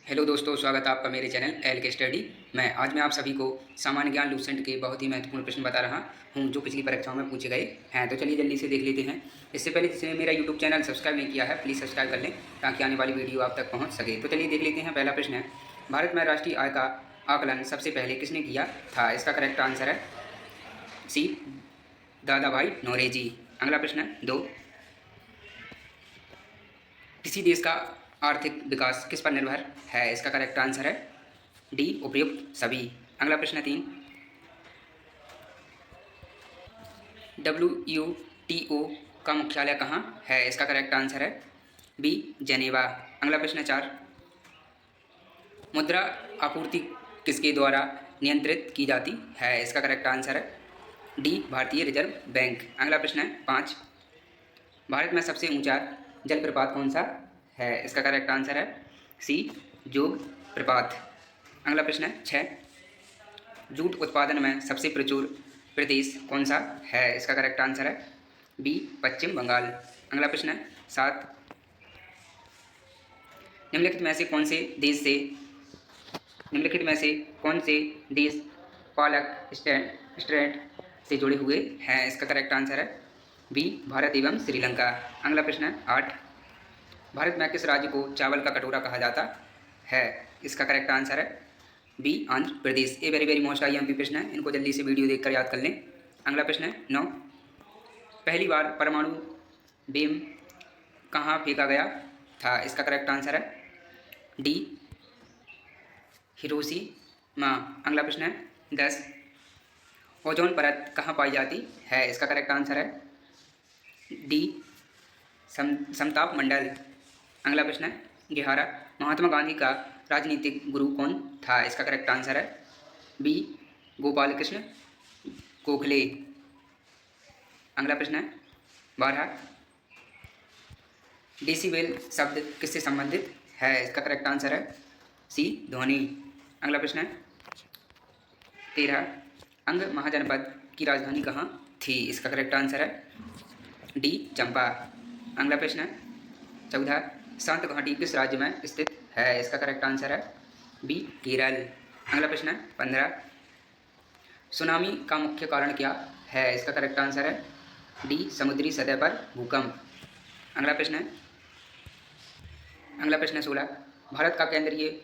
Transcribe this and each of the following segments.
Hello दोस्तों, स्वागत है आपका मेरे चैनल एल के स्टडी में। आज मैं आप सभी को सामान्य ज्ञान लूसेंट के बहुत ही महत्वपूर्ण प्रश्न बता रहा हूं जो पिछली परीक्षाओं में पूछे गए हैं। तो चलिए जल्दी से देख लेते हैं। इससे पहले जिसने मेरा यूट्यूब चैनल सब्सक्राइब नहीं किया है प्लीज़ सब्सक्राइब कर लें ताकि आने वाली वीडियो आप तक पहुँच सके। तो चलिए देख लेते हैं। पहला प्रश्न है, भारत में राष्ट्रीय आय का आकलन सबसे पहले किसने किया था? इसका करेक्ट आंसर है सी, दादा भाई नौरोजी। अगला प्रश्न है, दो, किसी देश का आर्थिक विकास किस पर निर्भर है? इसका करेक्ट आंसर है डी, उपयुक्त सभी। अगला प्रश्न, तीन, WTO का मुख्यालय कहाँ है? इसका करेक्ट आंसर है बी, जेनेवा। अगला प्रश्न, चार, मुद्रा आपूर्ति किसके द्वारा नियंत्रित की जाती है? इसका करेक्ट आंसर है डी, भारतीय रिजर्व बैंक। अगला प्रश्न है, पाँच, भारत में सबसे ऊंचा जलप्रपात कौन सा है? इसका करेक्ट आंसर है सी, जोग प्रपात। अगला प्रश्न है, छः, जूट उत्पादन में सबसे प्रचुर प्रदेश कौन सा है? इसका करेक्ट आंसर है बी, पश्चिम बंगाल। अगला प्रश्न है, सात, निम्नलिखित में से कौन से देश पालक स्ट्रेट से जुड़े हुए हैं? इसका करेक्ट आंसर है बी, भारत एवं श्रीलंका। अगला प्रश्न है, आठ, भारत में किस राज्य को चावल का कटोरा कहा जाता है? इसका करेक्ट आंसर है बी, आंध्र प्रदेश। ये वेरी वेरी मोस्ट IMP प्रश्न है, इनको जल्दी से वीडियो देखकर याद कर लें। अगला प्रश्न है, नौ, पहली बार परमाणु बम कहाँ फेंका गया था? इसका करेक्ट आंसर है डी, हिरोशिमा। अगला प्रश्न है, 10, ओजोन परत कहाँ पाई जाती है? इसका करेक्ट आंसर है डी, समताप मंडल। अगला प्रश्न है, 11, महात्मा गांधी का राजनीतिक गुरु कौन था? इसका करेक्ट आंसर है बी, गोपाल कृष्ण गोखले। अगला प्रश्न है, 12, डेसिबल शब्द किससे संबंधित है? इसका करेक्ट आंसर है सी, ध्वनि। अगला प्रश्न है, 13, अंग महाजनपद की राजधानी कहाँ थी? इसका करेक्ट आंसर है डी, चंपा। अगला प्रश्न है, 14, शांत घाटी किस राज्य में स्थित है? इसका करेक्ट आंसर है बी, केरल। अगला प्रश्न है, 15, सुनामी का मुख्य कारण क्या है? इसका करेक्ट आंसर है डी, समुद्री सतह पर भूकंप। अगला प्रश्न 16, भारत का केंद्रीय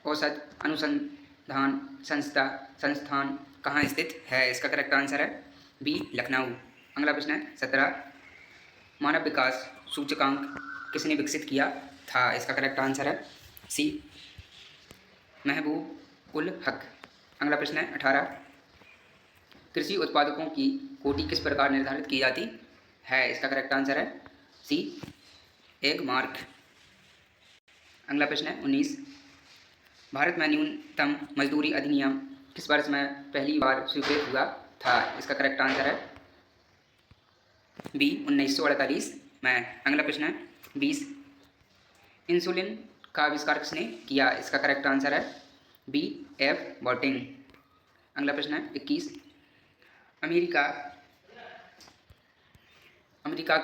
औसत अनुसंधान संस्थान कहाँ स्थित है? इसका करेक्ट आंसर है बी, लखनऊ। अगला प्रश्न है, 17, मानव विकास सूचकांक किसने विकसित किया था? इसका करेक्ट आंसर है सी, महबूब उल हक। अगला प्रश्न है, 18, कृषि उत्पादकों की कोटि किस प्रकार निर्धारित की जाती है? इसका करेक्ट आंसर है सी, एक मार्क। अगला प्रश्न है, 19, भारत में न्यूनतम मजदूरी अधिनियम किस वर्ष में पहली बार स्वीकृत हुआ था? इसका करेक्ट आंसर है बी, 1948 में। अगला प्रश्न है, 20, इंसुलिन का आविष्कार किसने किया? इसका करेक्ट आंसर है बी, एफ बॉटिंग। अगला प्रश्न है, 21, अमेरिका अमेरिका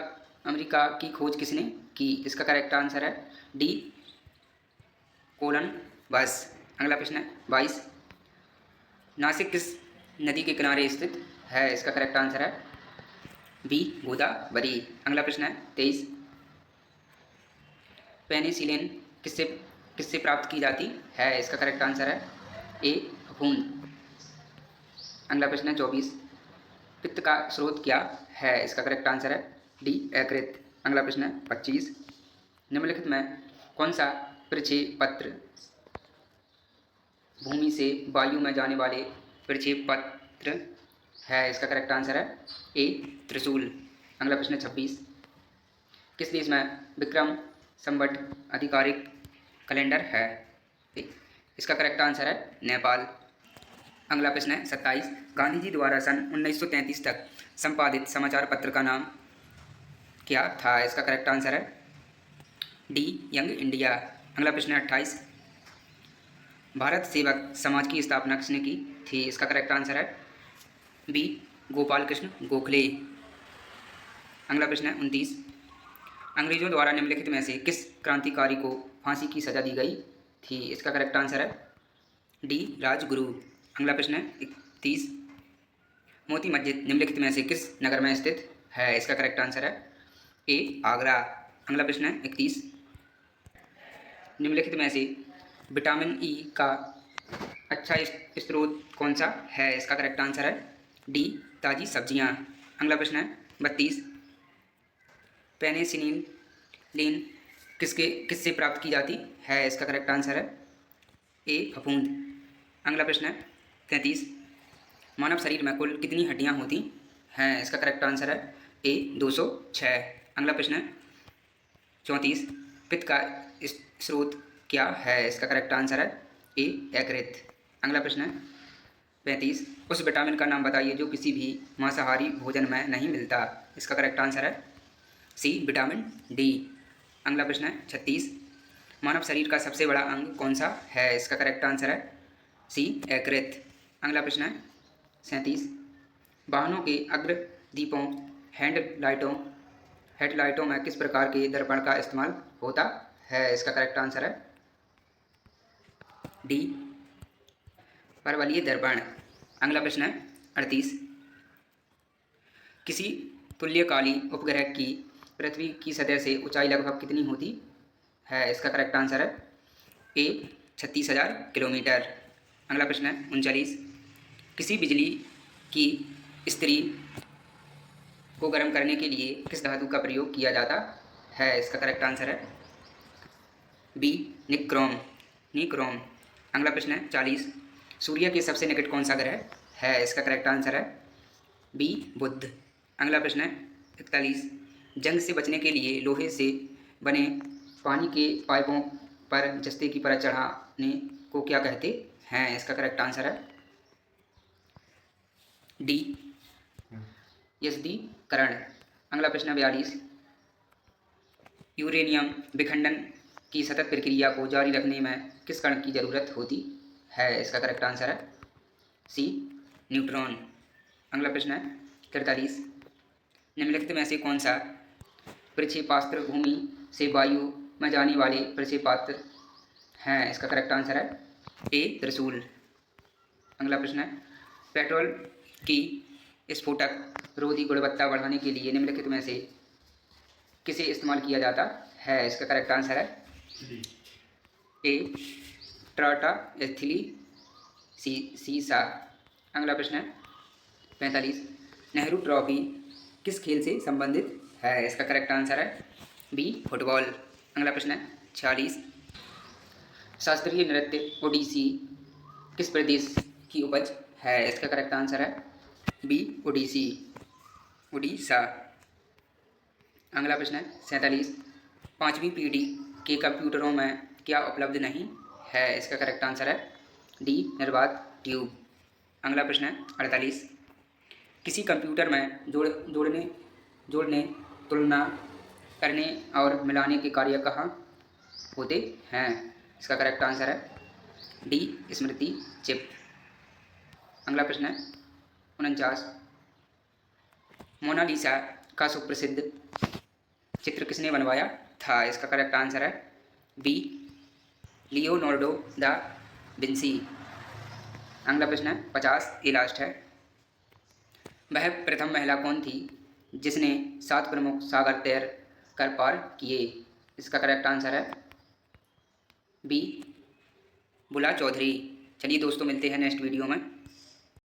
अमेरिका की खोज किसने की? इसका करेक्ट आंसर है डी, कोलंबस। अगला प्रश्न है, 22, नासिक किस नदी के किनारे स्थित है? इसका करेक्ट आंसर है बी, गोदावरी। अगला प्रश्न है, 23, पेनिसिलिन किससे प्राप्त की जाती है? इसका करेक्ट आंसर है ए, फफूंद। अगला प्रश्न है, 24, पित्त का स्रोत क्या है? इसका करेक्ट आंसर है डी, यकृत। अगला प्रश्न है, 25, निम्नलिखित में कौन सा प्रक्षेपत्र भूमि से वायु में जाने वाले प्रक्षेपत्र है? इसका करेक्ट आंसर है ए, त्रिशूल। अगला प्रश्न है, 26, किस देश में विक्रम संवत आधिकारिक कैलेंडर है? इसका करेक्ट आंसर है नेपाल। अगला प्रश्न है, 27, गांधी जी द्वारा सन 1933 तक संपादित समाचार पत्र का नाम क्या था? इसका करेक्ट आंसर है डी, यंग इंडिया। अगला प्रश्न है, 28, भारत सेवक समाज की स्थापना किसने की थी? इसका करेक्ट आंसर है बी, गोपाल कृष्ण गोखले। अगला प्रश्न है, 29, अंग्रेजों द्वारा निम्नलिखित में से किस क्रांतिकारी को फांसी की सजा दी गई थी। इसका करेक्ट आंसर है डी राजगुरु। अगला प्रश्न है 31। मोती मस्जिद निम्नलिखित में से किस नगर में स्थित है? इसका करेक्ट आंसर है ए आगरा। अगला प्रश्न है 31। निम्नलिखित में से विटामिन ई का अच्छा स्रोत कौन सा है? इसका करेक्ट आंसर है डी ताज़ी सब्जियां। अगला प्रश्न है 32। पेनिसिलिन किससे प्राप्त की जाती है? इसका करेक्ट आंसर है ए फफूंद। अगला प्रश्न है 33। मानव शरीर में कुल कितनी हड्डियां होती हैं? इसका करेक्ट आंसर है ए 206। अगला प्रश्न है 34। पित्त का स्रोत क्या है? इसका करेक्ट आंसर है ए यकृत। अगला प्रश्न है 35। उस विटामिन का नाम बताइए जो किसी भी मांसाहारी भोजन में नहीं मिलता। इसका करेक्ट आंसर है सी विटामिन डी। अगला प्रश्न है 36। मानव शरीर का सबसे बड़ा अंग कौन सा है? इसका करेक्ट आंसर है सी यकृत। अगला प्रश्न है 37। वाहनों के अग्र दीपों हेडलाइटों में किस प्रकार के दर्पण का इस्तेमाल होता है? इसका करेक्ट आंसर है डी परवलयी दर्पण। अगला प्रश्न है 38। किसी तुल्यकाली उपग्रह की पृथ्वी की सतह से ऊंचाई लगभग कितनी होती है? इसका करेक्ट आंसर है ए 36,000 किलोमीटर। अगला प्रश्न है 39। किसी बिजली की इस्त्री को गर्म करने के लिए किस धातु का प्रयोग किया जाता है? इसका करेक्ट आंसर है बी निक्रोम। अगला प्रश्न है 40। सूर्य के सबसे निकट कौन सा ग्रह है? इसका करेक्ट आंसर है बी बुध। अगला प्रश्न है 41। जंग से बचने के लिए लोहे से बने पानी के पाइपों पर जस्ते की परत चढ़ाने को क्या कहते हैं? इसका करेक्ट आंसर है डी यस्दीकरण। अगला प्रश्न 42। यूरेनियम विखंडन की सतत प्रक्रिया को जारी रखने में किस कण की जरूरत होती है? इसका करेक्ट आंसर है सी न्यूट्रॉन। अगला प्रश्न है 43। निम्नलिखित में से कौन सा प्रक्षेपास्त्र भूमि से वायु में जाने वाले प्रक्षेपास्त्र हैं? इसका करेक्ट आंसर है ए त्रिशूल। अगला प्रश्न है पेट्रोल की स्फोटक रोधी गुणवत्ता बढ़ाने के लिए निम्नलिखित में से किसे इस्तेमाल किया जाता है? इसका करेक्ट आंसर है ए टाटा एथिली सीसा। अगला प्रश्न है 45। नेहरू ट्रॉफी किस खेल से संबंधित है? इसका करेक्ट आंसर है बी फुटबॉल। अगला प्रश्न है 46। शास्त्रीय नृत्य ओडिसी किस प्रदेश की उपज है? इसका करेक्ट आंसर है बी उड़ीसा। अगला प्रश्न है 47। पाँचवीं पीढ़ी के कंप्यूटरों में क्या उपलब्ध नहीं है? इसका करेक्ट आंसर है डी निर्वात ट्यूब। अगला प्रश्न है 48। किसी कंप्यूटर में जोड़ने तुलना करने और मिलाने के कार्य कहाँ होते हैं? इसका करेक्ट आंसर है डी स्मृति चिप। अगला प्रश्न है 49। मोनालिसा का सुप्रसिद्ध चित्र किसने बनवाया था? इसका करेक्ट आंसर है बी लियोनार्डो दा विंसी। अगला प्रश्न है 50। ये लास्ट है। वह प्रथम महिला कौन थी जिसने 7 प्रमुख सागर तैर कर पार किए? इसका करेक्ट आंसर है बी बुला चौधरी। चलिए दोस्तों, मिलते हैं नेक्स्ट वीडियो में।